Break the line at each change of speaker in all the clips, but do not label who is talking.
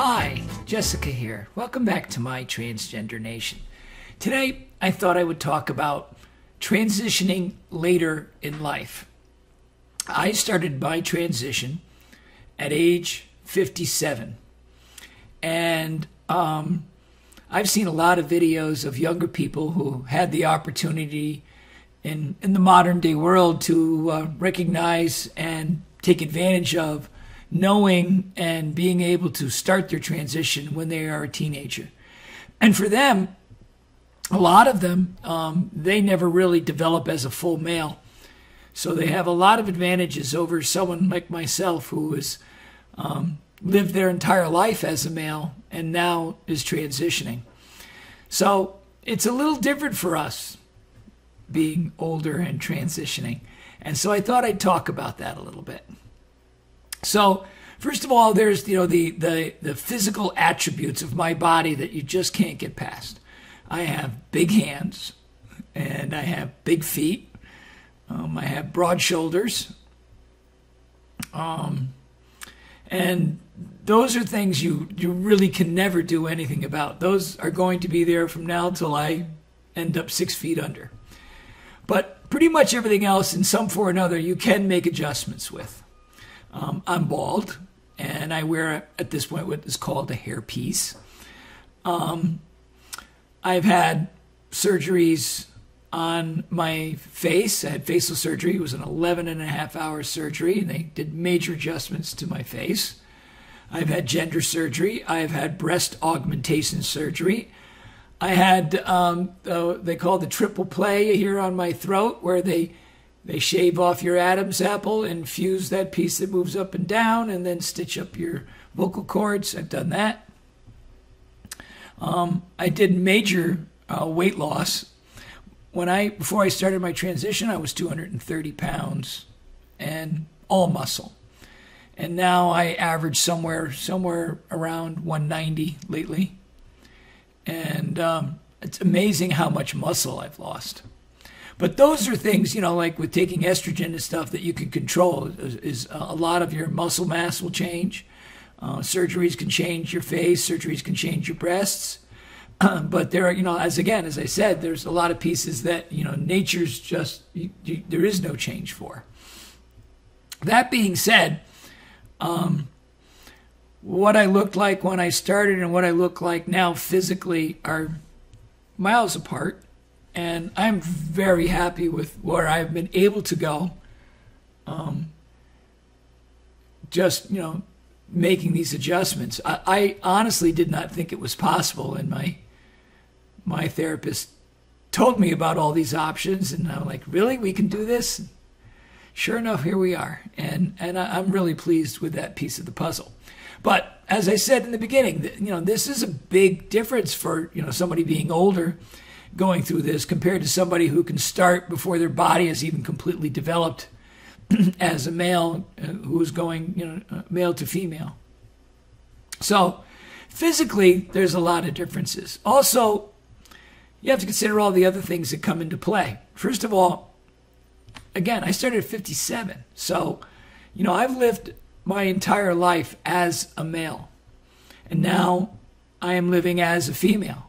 Hi, Jessica here. Welcome back to MyTransgenderNation. Today, I thought I would talk about transitioning later in life. I started my transition at age 57. And I've seen a lot of videos of younger people who had the opportunity in the modern day world to recognize and take advantage of knowing and being able to start their transition when they are a teenager. And for them, a lot of them, they never really develop as a full male. So they have a lot of advantages over someone like myself who has lived their entire life as a male and now is transitioning. So it's a little different for us being older and transitioning. And so I thought I'd talk about that a little bit. So first of all, there's the physical attributes of my body that you just can't get past. I have big hands and I have big feet. I have broad shoulders. And those are things you really can never do anything about. Those are going to be there from now till I end up 6 feet under. But pretty much everything else in some form or another you can make adjustments with. I'm bald, and I wear, at this point, what is called a hairpiece. I've had surgeries on my face. I had facial surgery. It was an 11.5-hour surgery, and they did major adjustments to my face. I've had gender surgery. I've had breast augmentation surgery. I had, they call the triple play here on my throat, where they shave off your Adam's apple and fuse that piece that moves up and down and then stitch up your vocal cords. I've done that. I did major weight loss. Before I started my transition, I was 230 pounds and all muscle. And now I average somewhere around 190 lately. And it's amazing how much muscle I've lost. But those are things, like with taking estrogen and stuff that you can control. Is a lot of your muscle mass will change. Surgeries can change your face. Surgeries can change your breasts. But there are, as I said, there's a lot of pieces that, nature's just, there is no change for. That being said, what I looked like when I started and what I look like now physically are miles apart. And I'm very happy with where I've been able to go. Making these adjustments. I honestly did not think it was possible. And my therapist told me about all these options. And I'm like, really? We can do this? And sure enough, here we are. And I'm really pleased with that piece of the puzzle. But as I said in the beginning, this is a big difference for, somebody being older going through this compared to somebody who can start before their body is even completely developed as a male who is going, male to female. So physically, there's a lot of differences. Also, you have to consider all the other things that come into play. First of all, again, I started at 57. So, I've lived my entire life as a male. And now I am living as a female.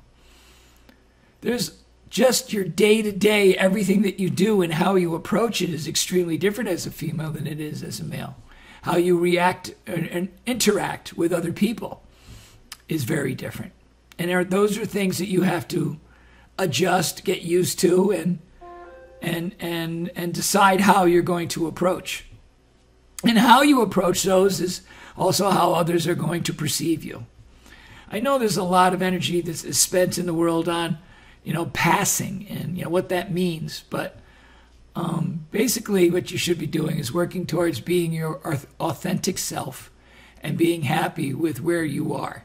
There's just your day-to-day, everything that you do and how you approach it is extremely different as a female than it is as a male. How you react and interact with other people is very different. And those are things that you have to adjust, get used to, and decide how you're going to approach. And how you approach those is also how others are going to perceive you. I know there's a lot of energy that is spent in the world on passing and, what that means. But basically what you should be doing is working towards being your authentic self and being happy with where you are.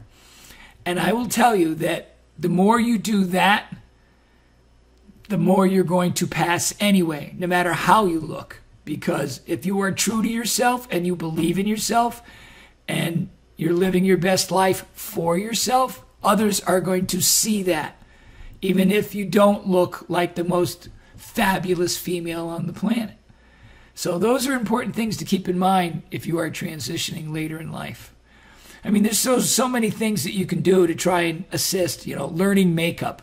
And I will tell you that the more you do that, the more you're going to pass anyway, no matter how you look. Because if you are true to yourself and you believe in yourself and you're living your best life for yourself, others are going to see that. Even if you don't look like the most fabulous female on the planet. So those are important things to keep in mind if you are transitioning later in life. I mean, there's so many things that you can do to try and assist, learning makeup.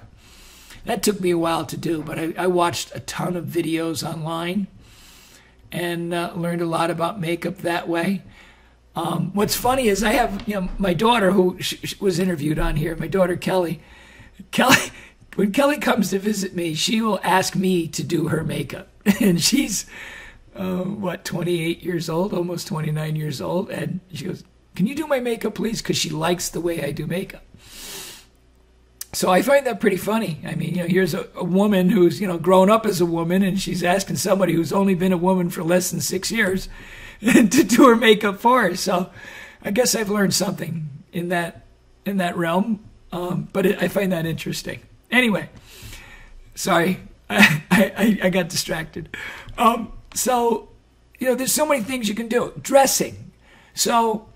That took me a while to do, but I watched a ton of videos online and learned a lot about makeup that way. What's funny is I have, my daughter who was interviewed on here, my daughter Kelly, when Kelly comes to visit me, she will ask me to do her makeup. And she's, 28 years old, almost 29 years old. And she goes, "Can you do my makeup, please?" Because she likes the way I do makeup. So I find that pretty funny. I mean, here's a woman who's, grown up as a woman, and she's asking somebody who's only been a woman for less than 6 years to do her makeup for her. So I guess I've learned something in that realm. But I find that interesting. Anyway, sorry, I got distracted. So, there's so many things you can do. Dressing. So,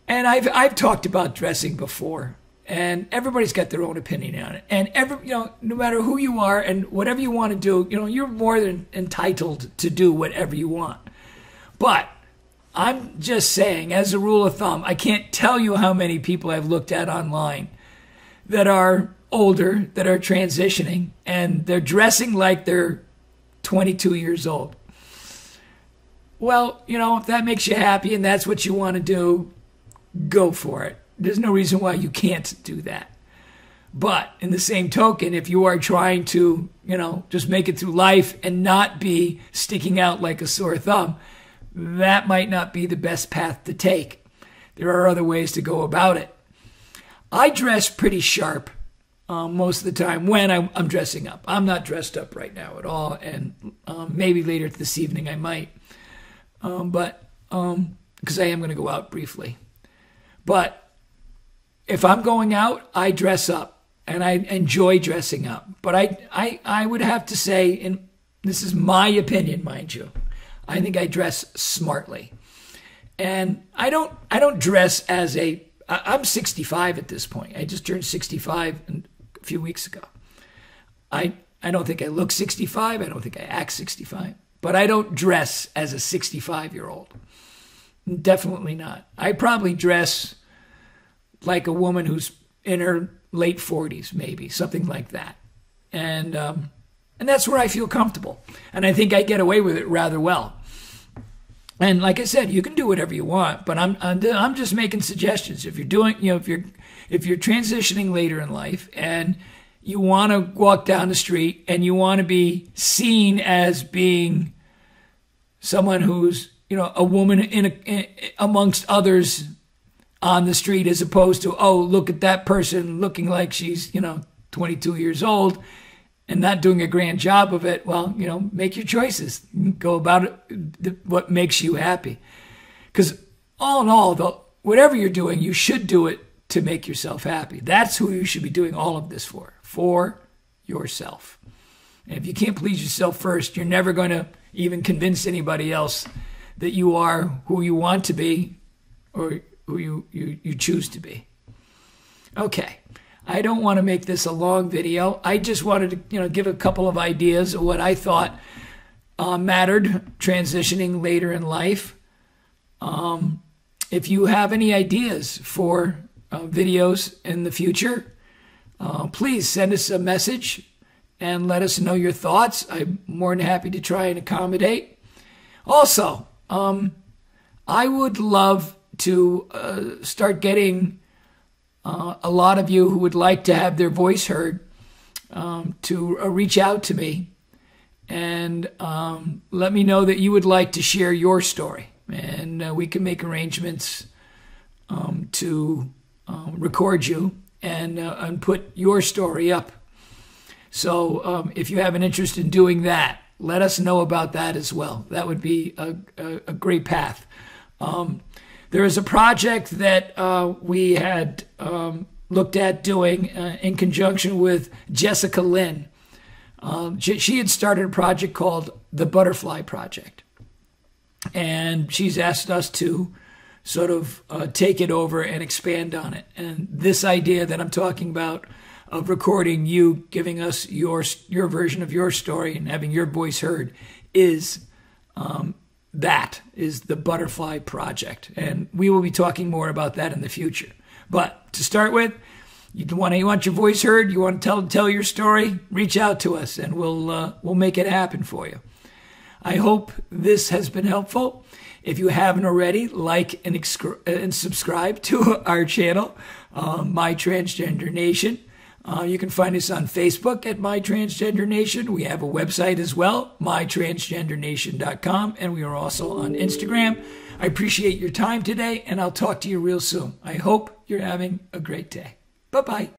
and I've talked about dressing before. And everybody's got their own opinion on it. And no matter who you are and whatever you want to do, you're more than entitled to do whatever you want. But I'm just saying, as a rule of thumb, I can't tell you how many people I've looked at online that are older, that are transitioning, and they're dressing like they're 22 years old. Well, if that makes you happy and that's what you want to do, go for it. There's no reason why you can't do that. But in the same token, if you are trying to, just make it through life and not be sticking out like a sore thumb, that might not be the best path to take. There are other ways to go about it. I dress pretty sharp most of the time when I'm dressing up. I'm not dressed up right now at all, and maybe later this evening I might. But because I am going to go out briefly. But if I'm going out, I dress up, and I enjoy dressing up. But I would have to say, and this is my opinion, mind you, I think I dress smartly. And I don't dress as I'm 65 at this point. I just turned 65 a few weeks ago. I don't think I look 65. I don't think I act 65. But I don't dress as a 65-year-old. Definitely not. I probably dress like a woman who's in her late 40s, maybe, something like that. And that's where I feel comfortable. And I think I get away with it rather well. And like I said, you can do whatever you want, but I'm just making suggestions. If you're doing, if you're transitioning later in life and you want to walk down the street and you want to be seen as being someone who's, a woman amongst others on the street, as opposed to, oh, look at that person looking like she's, 22 years old and not doing a grand job of it. Well, make your choices. Go about it what makes you happy. Because all in all, whatever you're doing, you should do it to make yourself happy. That's who you should be doing all of this for yourself. And if you can't please yourself first, you're never going to even convince anybody else that you are who you want to be or who you choose to be. Okay. I don't want to make this a long video. I just wanted to, give a couple of ideas of what I thought mattered transitioning later in life. If you have any ideas for videos in the future, please send us a message and let us know your thoughts. I'm more than happy to try and accommodate. Also, I would love to start getting a lot of you who would like to have their voice heard to reach out to me and let me know that you would like to share your story. And we can make arrangements to record you and put your story up. So if you have an interest in doing that, let us know about that as well. That would be a great path. There is a project that we had looked at doing in conjunction with Jessica Lynn. She had started a project called the Butterfly Project. And she's asked us to sort of take it over and expand on it. And this idea that I'm talking about of recording you, giving us your version of your story and having your voice heard is that is the Butterfly Project. And we will be talking more about that in the future. But to start with, you want your voice heard, you want to tell your story, reach out to us and we'll make it happen for you. I hope this has been helpful. If you haven't already, like and subscribe to our channel, MyTransgenderNation. You can find us on Facebook at MyTransgenderNation. We have a website as well, MyTransgenderNation.com, and we are also on Instagram. I appreciate your time today, and I'll talk to you real soon. I hope you're having a great day. Bye-bye.